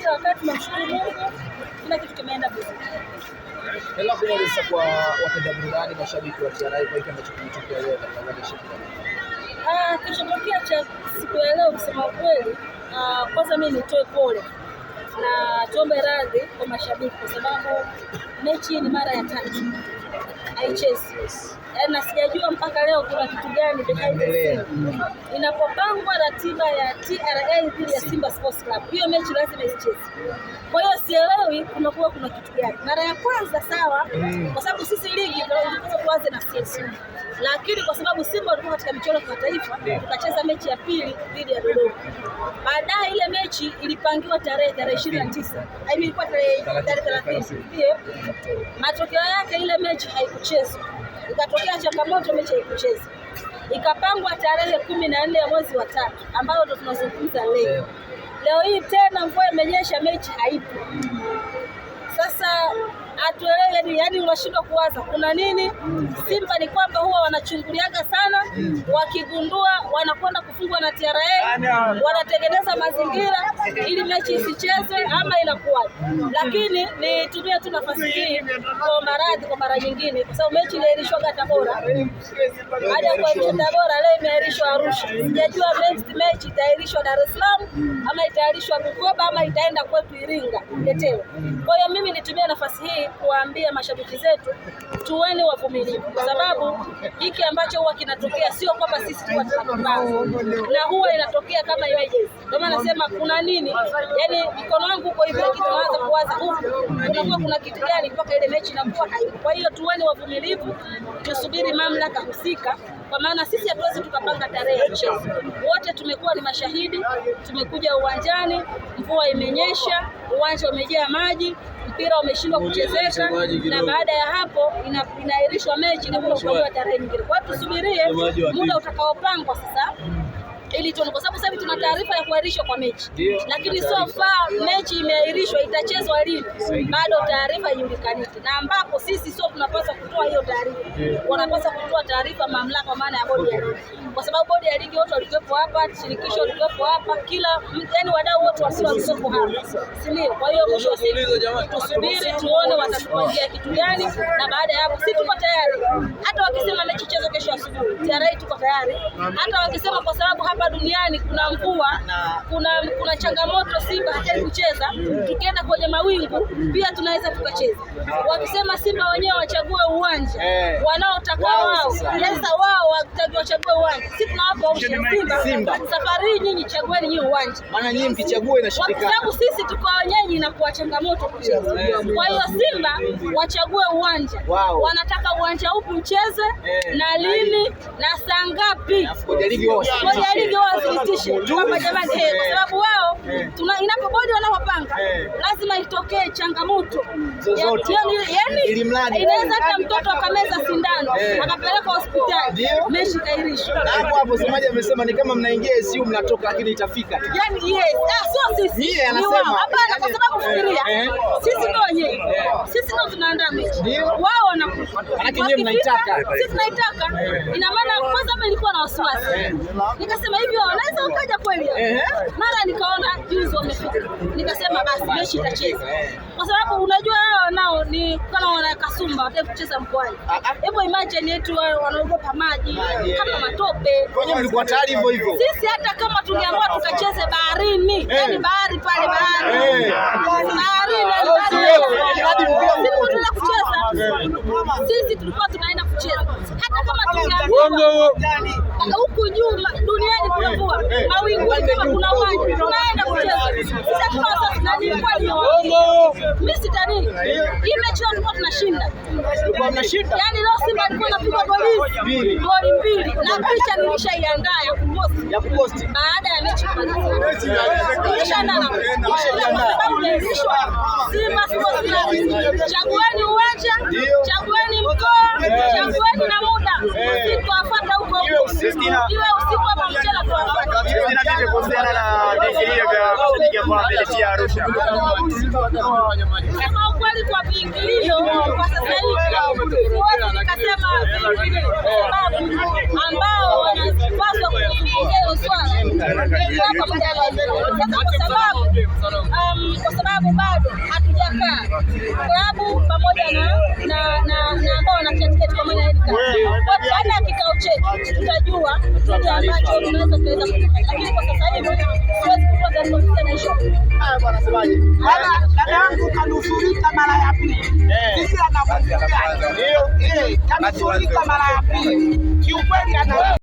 kila wakati tunamshukuru Mungu, kila kitu kimeenda vizuri. Ndio kumaliza kwa wapenda burudani, mashabiki wa TRA kwa hiki ambacho kimetokea leo katika uwanja wa kilichotokea cha siku ya leo, kusema kweli, kwanza mimi nitoe pole na tuombe radhi kwa mashabiki kwa sababu mechi ni mara ya 3 haichezi. Na sijajua mpaka leo kuna kitu gani behind the scene. Inapopangwa ratiba ya TRA dhidi ya Simba Sports Club, hiyo mechi lazima icheze. Kwa hiyo sielewi kuna kitu gani. Mara ya kwanza sawa, kwa sababu sisi ligi ilikuwa tuanze na CSU. Lakini kwa sababu Simba walikuwa katika michuano ya kimataifa, tukacheza mechi ya pili dhidi ya Dodoma. Baadaye ile mechi ilipangiwa tarehe 29. Ilikuwa tarehe 30. Ndio. Matokeo yake ile mechi haikuchezwa. Ikatokea changamoto, mechi haikuchezwa. Ikapangwa tarehe 14 ya mwezi wa 3 ambayo ndio tunazungumza leo. Leo hii tena mvua imenyesha, mechi haipo. Sasa atuelewe, yani unashindwa kuwaza kuna nini. Simba ni kwamba huwa wanachunguliaga sana, wakigundua wanakwenda kufungwa na TRA, wanatengeneza mazingira ili mechi isicheze ama inakuwaje. Lakini nitumie tu nafasi hii kwa mara nyingine, kwa sababu mechi iliahirishwa Tabora. Baada ya kuahirishwa Tabora, leo imeahirishwa Arusha. Sijajua next mechi itaahirishwa Dar es Salaam ama itaahirishwa Bukoba ama itaenda kwetu Iringa Tetewe. Kwa hiyo mimi nitumie nafasi hii kuambia mashabiki zetu tuweni wavumilivu, kwa sababu hiki ambacho huwa kinatokea sio kwamba sisi tu tunapanga, na huwa inatokea kama emergency. Ndio maana nasema kuna nini, yani mikono wangu uko hivi, tunaanza kuwaza kuna kitu gani mpaka ile mechi inakuwa haipo. Kwa hiyo tuweni wavumilivu, tusubiri mamlaka husika, kwa maana sisi hatuwezi tukapanga tarehe ya mchezo. Wote tumekuwa ni mashahidi, tumekuja uwanjani, mvua imenyesha, uwanja umejaa maji, mpira umeshindwa kuchezeka, na baada ya hapo inaahirishwa mechi na kupangwa tarehe nyingine. Kwa hiyo tusubirie muda utakaopangwa sasa ili tuone, kwa sababu sasa tuna taarifa ya kuahirishwa kwa mechi. Lakini so far mechi imeahirishwa, itachezwa lini bado taarifa haijulikani. Na ambapo sisi sio tunapaswa kutoa hiyo taarifa. Wanapaswa kutoa taarifa mamlaka, maana ya bodi ya ligi. Kwa sababu bodi ya ligi wote walikuwepo hapa, shirikisho walikuwepo hapa, kila yani wadau wote walikuwepo hapa. Si ndio? Kwa hiyo mwisho tusubiri tuone watatupangia kitu gani, na baada ya hapo sisi tuko tayari. Hata wakisema mechi chezo kesho asubuhi, TRA tuko tayari. Hata wakisema kwa sababu hapa duniani kuna mvua, kuna changamoto, Simba hataki kucheza, tukienda kwenye mawingu pia tunaweza tukacheza. Wakisema Simba wenyewe wachague uwanja wanaotaka wao, sasa wao wachague uwanja. Sisi tunawapa Simba, safari hii nyinyi chagueni nyinyi uwanja, maana nyinyi mkichagua inashindikana, kwa sababu sisi tuko wenyewe na kuwa changamoto kucheza. Kwa hiyo Simba wachague uwanja, wanataka uwanja upi mcheze na lini na saa ngapi. Bodi ya ligi wao wathibitishe kama jamani, kwa sababu wao inapobodi wanapanga lazima itokee changamoto. Yani inaweza hata mtoto akameza sindano akapeleka hospitali, mechi kairishwa. Hapo semaji amesema ni kama mnaingia SU mnatoka, lakini itafika. Yani yes, sio sisi. Yeye anasema hapana, kwa sababu fikiria sisi ndio wenyewe. Sisi ndio tunaandaa mechi. Wao wanakuja. Lakini nyinyi mnaitaka. Sisi tunaitaka. Ina maana kwanza mimi nilikuwa na wasiwasi. Nikasema hivi wanaweza ukaja kweli. Mara nikaona juzi wamefika. Nikasema basi mechi itacheza. Kwa sababu unajua hao nao ni kama wana kasumba wataka kucheza mkoani. Hebu imagine yetu wanaogopa maji kama matope. Wenyewe mlikuwa tayari hivyo hivyo. Sisi hata kama tungeamua tukacheze baharini, yani bahari pale bahari. Baharini hadi mpira kucheza. Sisi tulikuwa tunaenda kucheza. Hata kama tungeamua huku juu duniani kuna mvua, mawingu kama kuna maji, tunaenda kucheza. Sisi tunalikuwa ni wao. Mimi sitani. Hii mechi tulikuwa tunashinda. Tulikuwa tunashinda. Yani leo Simba alikuwa anapiga goli 2 na picha nilishaiandaa ya kuposti baada ya mechi kumalizika. Simba Sports Club, chagueni uwanja, chagueni mkoa, chagueni na muda. Tutafuata huko iwe usiku ama mchana tuwafuata. Sina nini kuhusiana na mechi hiyo ya kuelekea Arusha. Kama ukweli kwa viingilio kwa sasa hivi siwezi nikasema viingilio, sababu ambao wanapaswa kuzungumzia swala hapa kwa sababu bado hatujakaa klabu pamoja na ambao wanatia tiketi pamoja na Edgar. Baada ya kikao chetu tutajua kile ambacho tunaweza kufanya, lakini kwa sasa hivi siwezi kutoa taarifa na hiyo. Dada yangu kanusurika mara ya pili. Sisi anakuja. Kanusurika mara ya pili. Kiukweli ana